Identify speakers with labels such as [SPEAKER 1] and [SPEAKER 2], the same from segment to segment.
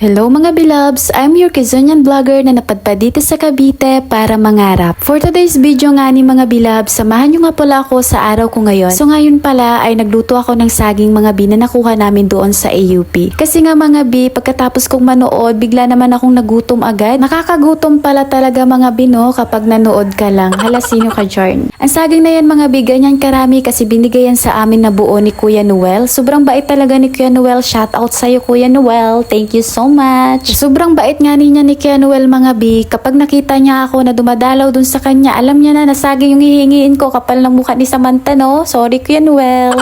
[SPEAKER 1] Hello mga beloveds, I'm your Quezonian vlogger na napadpad dito sa Cavite para mangarap. For today's video nga ni mga beloveds, samahan nyo nga pala ako sa araw ko ngayon. So ngayon pala ay nagluto ako ng saging mga bi na nakuha namin doon sa AUP. Kasi nga mga bi, pagkatapos kong manood, bigla naman akong nagutom agad. Nakakagutom pala talaga mga bi no kapag nanood ka lang. Hala, sino ka Jarn? Ang saging na yan mga bi, ganyan karami kasi binigay yan sa amin na buo ni Kuya Noel. Sobrang bait talaga ni Kuya Noel. Shout out sa'yo Kuya Noel. Thank you so much. Sobrang bait nga niya ni Kuya Noel mga bi. Kapag nakita niya ako na dumadalaw dun sa kanya, alam niya na nasaging yung hihingiin ko. Kapal ng mukha ni Samantha no? Sorry Kuya Noel.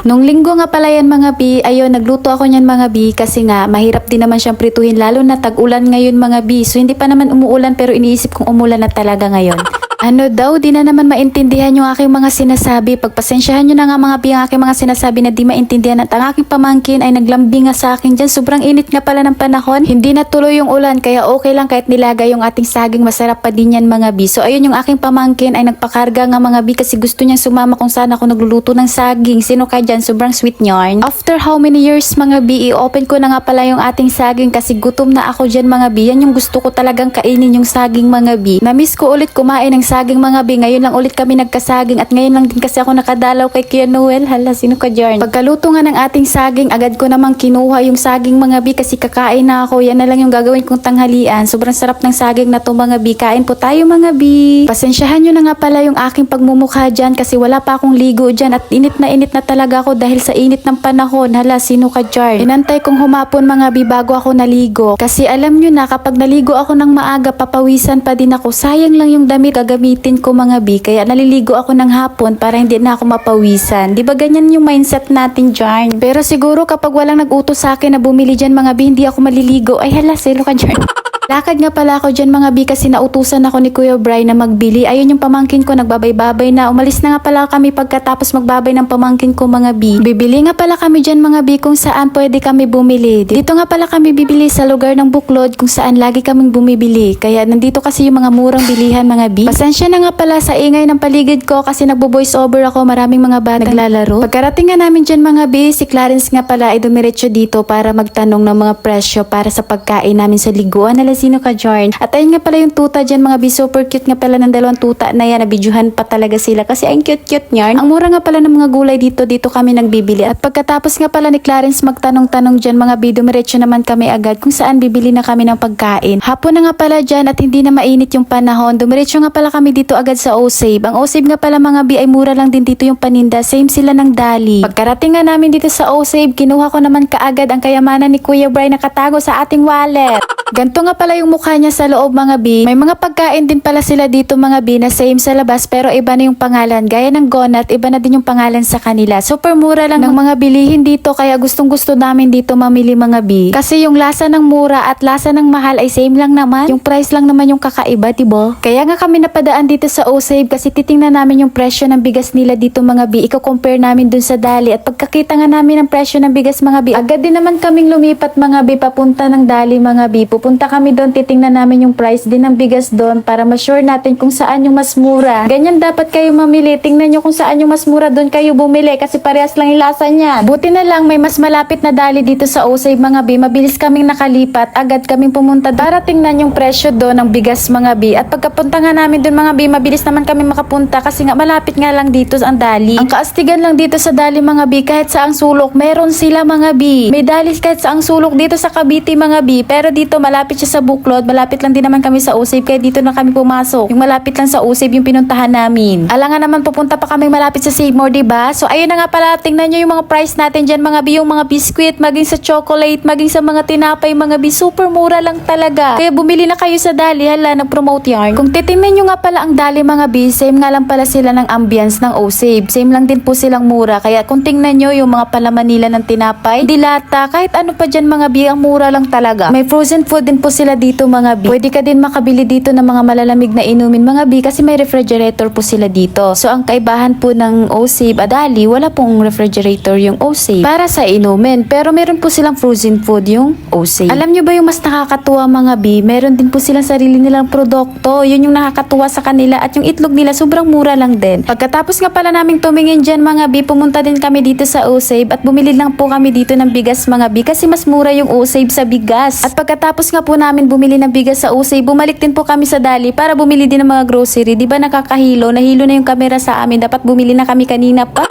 [SPEAKER 1] Nung linggo nga pala yan mga bi, ayun nagluto ako niyan mga bi kasi nga mahirap din naman siyang prituhin lalo na tag-ulan ngayon mga bi. So hindi pa naman umuulan pero iniisip kong umulan na talaga ngayon. Ano daw, di na naman maintindihan yung aking mga sinasabi. Pagpasensyahan nyo na nga mga bi ang aking mga sinasabi na di maintindihan at ang aking pamangkin ay naglambing nga sa akin dyan. Sobrang init nga pala ng panahon. Hindi na tuloy yung ulan kaya okay lang kahit nilagay yung ating saging. Masarap pa din yan mga bi. So ayun yung aking pamangkin ay nagpakarga nga mga bi kasi gusto niyang sumama kung saan ako nagluluto ng saging. Sino ka dyan? Sobrang sweet yarn. After how many years mga bi, i-open ko na nga pala yung ating saging kasi gutom na ako dyan mga bi. Yan yung gusto ko talagang kainin yung saging mga bi. Na-miss ko ulit kumain ng saging mga bi. Ngayon lang ulit kami nagkasaging at ngayon lang din kasi ako nakadalaw kay Kuya Noel. Hala, sino ka dyan? Pagkaluto nga ng ating saging, agad ko namang kinuha yung saging mga bi kasi kakain na ako. Yan na lang yung gagawin kong tanghalian. Sobrang sarap ng saging na to mga bi. Kain po tayo mga bi. Pasensyahan nyo na nga pala yung aking pagmumukha dyan kasi wala pa akong ligo dyan at init na talaga ako dahil sa init ng panahon. Hala, sino ka dyan? Inantay kong humapon mga bi bago ako naligo. Kasi alam nyo na kapag naligo ako ng maaga, papawisan pa din ako. Sayang lang yung damit gagamitin ko mga bi, kaya naliligo ako ng hapon para hindi na ako mapawisan. Di ba ganyan yung mindset natin dyan? Pero siguro kapag walang nag-utos sa akin na bumili dyan mga bi, hindi ako maliligo. Ay hala, sino ka dyan? Lakad nga pala ako dyan mga bi kasi nautusan ako ni Kuya Bry na magbili. Ayun yung pamangkin ko, nagbabay-babay na. Umalis na nga pala kami pagkatapos magbabay ng pamangkin ko mga bi. Bibili nga pala kami dyan mga bi kung saan pwede kami bumili. Dito nga pala kami bibili sa lugar ng Buklod kung saan lagi kaming bumibili. Kaya nandito kasi yung mga murang bilihan mga bi. Pasensya na nga pala sa ingay ng paligid ko kasi nagbo-voice over ako. Maraming mga bata naglalaro. Pagkarating nga namin dyan mga bi, si Clarence nga pala ay dumiretso dito para magtanong ng mga presyo para sa pagkain namin sa liguan. Sino ka Jarn? At ayun nga pala yung tuta dyan mga bi, super cute nga pala ng dalawang tuta na yan, nabidyuhan pa talaga sila kasi ang cute yarn. Ang mura nga pala ng mga gulay dito kami nagbibili. At pagkatapos nga pala ni Clarence magtanong-tanong dyan mga bi, dumiretso naman kami agad kung saan bibili na kami ng pagkain. Hapon na nga pala dyan at hindi na mainit yung panahon, dumiretso nga pala kami dito agad sa O-Save. Ang O-Save nga pala mga bi ay mura lang din dito yung paninda, same sila ng Dali. Pagkarating nga namin dito sa O-Save, kinuha ko naman kaagad ang kayamanan ni Kuya Bry na nakatago sa ating wallet. Ganto nga pala yung mukha niya sa loob mga bi. May mga pagkain din pala sila dito mga bi na same sa labas pero iba na yung pangalan. Gaya ng Gonat, iba na din yung pangalan sa kanila. Super mura lang ng mga bilihin dito kaya gustong gusto namin dito mamili mga bi. Kasi yung lasa ng mura at lasa ng mahal ay same lang naman. Yung price lang naman yung kakaiba, diba? Kaya nga kami napadaan dito sa O-Save kasi titingnan namin yung presyo ng bigas nila dito mga bi. Iko-compare namin dun sa Dali at pagkakita nga namin ng presyo ng bigas mga bi, agad din naman kaming lumipat mga bi papunta ng Dali mga bi. Pupunta kami doon, titingnan namin yung price din ng bigas doon para ma-sure natin kung saan yung mas mura. Ganyan dapat kayo mamili. Tingnan nyo kung saan yung mas mura, doon kayo bumili kasi parehas lang yung lasa niya. Buti na lang may mas malapit na Dali dito sa O-Save mga bi. Mabilis kaming nakalipat. Agad kaming pumunta para tingnan yung presyo doon ng bigas mga bi. At pagkapunta nga namin doon mga bi, mabilis naman kami makapunta kasi nga malapit nga lang dito ang Dali. Ang kaastigan lang dito sa Dali mga bi, kahit saang sulok meron sila mga bi. May Dali kahit saang sulok dito sa Cavite mga bi. Pero dito malapit siya sa Buklod, malapit lang din naman kami sa O-Save kaya dito na kami pumasok. Yung malapit lang sa O-Save yung pinuntahan namin. Alangan naman pupunta pa kami malapit sa Save More, diba? So ayun na nga pala, tingnan nyo yung mga price natin dyan mga bi, yung mga biscuit, maging sa chocolate, maging sa mga tinapay mga bi, super mura lang talaga. Kaya bumili na kayo sa Dali, hala, nag-promote yarn. Kung titingnan nyo nga pala ang Dali mga B, same nga lang pala sila ng ambience ng O-Save. Same lang din po silang mura. Kaya kung tingnan nyo yung mga palaman nila ng tinapay, dilata, kahit ano pa dyan mga B, ang mura lang talaga. May frozen food din po sila dito mga B. Pwede ka din makabili dito ng mga malalamig na inumin mga B kasi may refrigerator po sila dito. So ang kaibahan po ng O-Save Dali, wala pong refrigerator yung O-Save para sa inumin. Pero meron po silang frozen food yung O-Save. Alam nyo ba yung mas nakakatuwa mga B? Meron din po silang sarili nilang produkto. Yun yung nakakatuwa sa kanila at yung itlog nila sobrang mura lang din. Pagkatapos nga pala naming tumingin dyan mga B, pumunta din kami dito sa O-Save at bumili lang po kami dito ng bigas mga B kasi mas mura yung O-Save sa bigas. At pagkatapos nga po namin bumili ng bigas sa O-Save, bumalik din po kami sa Dali para bumili din ng mga grocery. Di ba nakakahilo? Nahilo na yung camera sa amin. Dapat bumili na kami kanina pa.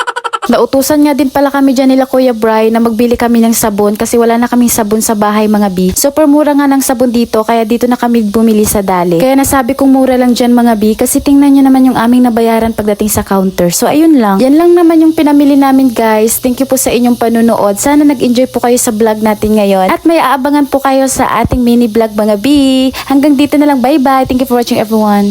[SPEAKER 1] Nautusan nga din pala kami dyan nila Kuya Bry na magbili kami ng sabon kasi wala na kaming sabon sa bahay mga B. Super mura nga ng sabon dito kaya dito na kami bumili sa Dali. Kaya nasabi kong mura lang dyan mga B kasi tingnan nyo naman yung aming nabayaran pagdating sa counter. So ayun lang. Yan lang naman yung pinamili namin guys. Thank you po sa inyong panunood. Sana nag-enjoy po kayo sa vlog natin ngayon. At may aabangan po kayo sa ating mini vlog mga B. Hanggang dito na lang. Bye bye. Thank you for watching everyone.